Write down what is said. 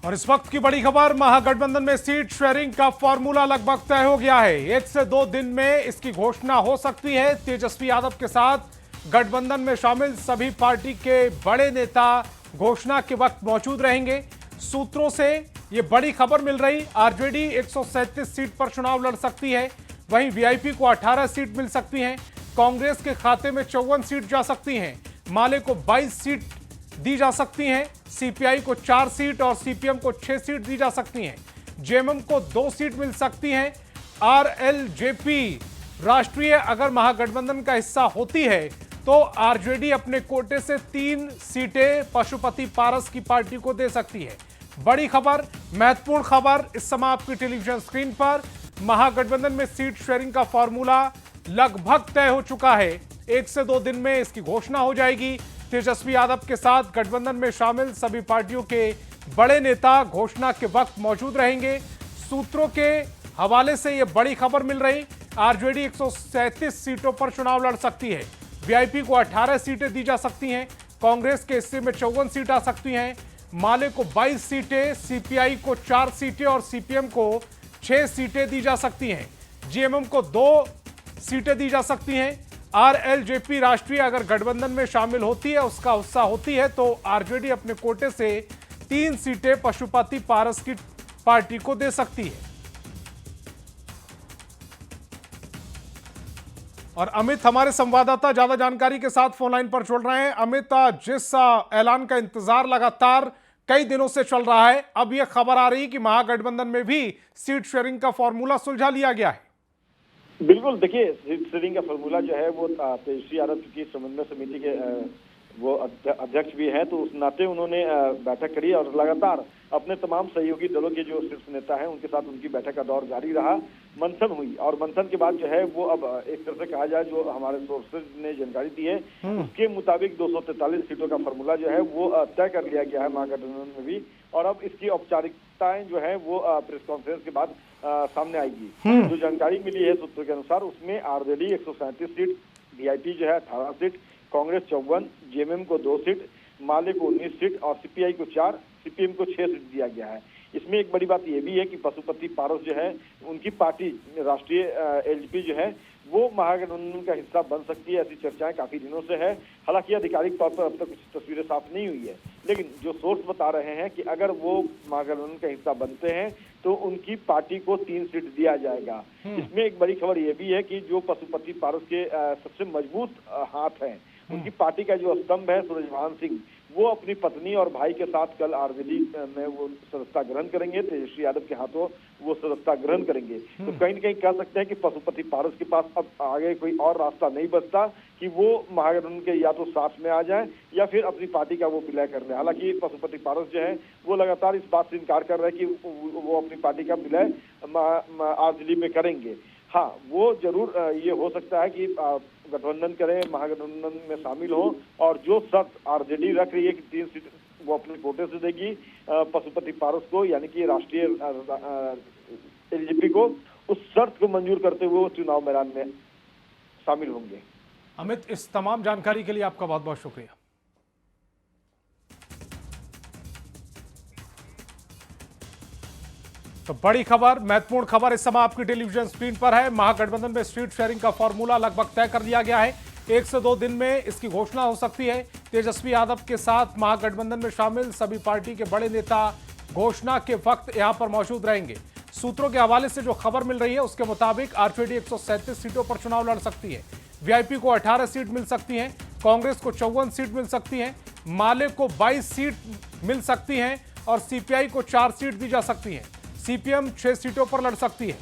और इस वक्त की बड़ी खबर, महागठबंधन में सीट शेयरिंग का फॉर्मूला लगभग तय हो गया है। 1 से 2 दिन में इसकी घोषणा हो सकती है। तेजस्वी यादव के साथ गठबंधन में शामिल सभी पार्टी के बड़े नेता घोषणा के वक्त मौजूद रहेंगे। सूत्रों से यह बड़ी खबर मिल रही, आरजेडी 137 सीट पर चुनाव लड़ सकती है, वहीं वीआईपी को 18 सीट मिल सकती हैं। कांग्रेस के खाते में 54 सीट जा सकती हैं। माले को 22 सीट दी जा सकती हैं। सीपीआई को 4 सीट और सीपीएम को 6 सीट दी जा सकती हैं। जेएमएम को 2 सीट मिल सकती हैं। आरएलजेपी राष्ट्रीय अगर महागठबंधन का हिस्सा होती है तो आरजेडी अपने कोटे से 3 सीटें पशुपति पारस की पार्टी को दे सकती है। बड़ी खबर, महत्वपूर्ण खबर इस समय आपकी टेलीविजन स्क्रीन पर। महागठबंधन में सीट शेयरिंग का फॉर्मूला लगभग तय हो चुका है। 1 से 2 दिन में इसकी घोषणा हो जाएगी। तेजस्वी यादव के साथ गठबंधन में शामिल सभी पार्टियों के बड़े नेता घोषणा के वक्त मौजूद रहेंगे। सूत्रों के हवाले से यह बड़ी खबर मिल रही, आरजेडी 137 सीटों पर चुनाव लड़ सकती है। वीआईपी को 18 सीटें दी जा सकती हैं। कांग्रेस के हिस्से में 54 सीटें आ सकती हैं। माले को 22 सीटें, सीपीआई को 4 सीटें और सीपीएम को 6 सीटें दी जा सकती हैं। जेएमएम को 2 सीटें दी जा सकती हैं। आरएलजेपी राष्ट्रीय अगर गठबंधन में शामिल होती है, उसका हिस्सा होती है, तो आरजेडी अपने कोटे से 3 सीटें पशुपति पारस की पार्टी को दे सकती है। और अमित हमारे संवाददाता ज्यादा जानकारी के साथ फोन लाइन पर जुड़ रहे हैं। अमित, जिस ऐलान का इंतजार लगातार कई दिनों से चल रहा है, अब यह खबर आ रही कि महागठबंधन में भी सीट शेयरिंग का फॉर्मूला सुलझा लिया गया है। बिल्कुल, देखिए सीट शेयरिंग का फॉर्मूला जो है वो तेजस्वी यादव की समन्वय समिति के वो अध्यक्ष भी हैं, तो उस नाते उन्होंने बैठक करी और लगातार अपने तमाम सहयोगी दलों के जो शीर्ष नेता हैं उनके साथ उनकी बैठक का दौर जारी रहा। मंथन हुई और मंथन के बाद जो है वो अब एक तरह से कहा जाए, जो हमारे सोर्सेज ने जानकारी दी है उसके मुताबिक 243 सीटों का फॉर्मूला जो है वो तय कर लिया गया है महागठबंधन में भी। और अब इसकी औपचारिकताएं जो है वो प्रेस कॉन्फ्रेंस के बाद सामने आएगी। जो जानकारी मिली है सूत्रों के अनुसार, उसमें आरजेडी 137 सीट, वीआईपी जो है 18 सीट, कांग्रेस 54, जेएमएम को 2 सीट, माले को 19 सीट और सीपीआई को 4, सीपीएम को 6 सीट दिया गया है। इसमें एक बड़ी बात यह भी है कि पशुपति पारस जो है उनकी पार्टी राष्ट्रीय एलजेपी जो है वो महागठबंधन का हिस्सा बन सकती है, ऐसी चर्चाएं काफी दिनों से है। हालांकि आधिकारिक तौर पर अब तक कुछ तस्वीरें साफ नहीं हुई है, लेकिन जो सोर्स बता रहे हैं कि अगर वो महागठबंधन का हिस्सा बनते हैं तो उनकी पार्टी को 3 सीट दिया जाएगा। इसमें एक बड़ी खबर यह भी है कि जो पशुपति पारस के सबसे मजबूत हाथ हैं, उनकी पार्टी का जो स्तंभ है सूरजभान सिंह, वो अपनी पत्नी और भाई के साथ कल आरजेडी में वो सदस्यता ग्रहण करेंगे। तेजस्वी यादव के हाथों वो सदस्यता ग्रहण करेंगे। तो कहीं न कहीं कह सकते हैं कि पशुपति पारस के पास अब आगे कोई और रास्ता नहीं बचता कि वो महागठबंधन के या तो साथ में आ जाए या फिर अपनी पार्टी का वो विलय कर ले। हालांकि पशुपति पारस जो है वो लगातार इस बात से इनकार कर रहे हैं कि वो अपनी पार्टी का विलय आरजेडी में करेंगे। हाँ, वो जरूर ये हो सकता है कि गठबंधन करें, महागठबंधन में शामिल हो, और जो शर्त आरजेडी रख रही है कि 3 सीट वो अपने कोटे से देगी पशुपति पारस को, यानी कि राष्ट्रीय एलजेपी को, उस शर्त को मंजूर करते हुए वो चुनाव मैदान में शामिल होंगे। अमित, इस तमाम जानकारी के लिए आपका बहुत बहुत शुक्रिया। तो बड़ी खबर, महत्वपूर्ण खबर इस समय आपकी टेलीविजन स्क्रीन पर है। महागठबंधन में सीट शेयरिंग का फॉर्मूला लगभग तय कर लिया गया है। 1 से 2 दिन में इसकी घोषणा हो सकती है। तेजस्वी यादव के साथ महागठबंधन में शामिल सभी पार्टी के बड़े नेता घोषणा के वक्त यहां पर मौजूद रहेंगे। सूत्रों के हवाले से जो खबर मिल रही है उसके मुताबिक आरजेडी 137 सीटों पर चुनाव लड़ सकती है। वीआईपी को 18 सीट मिल सकती है। कांग्रेस को 54 सीट मिल सकती है। माले को 22 सीट मिल सकती है और सीपीआई को 4 सीट दी जा सकती है। सीपीएम 6 सीटों पर लड़ सकती है।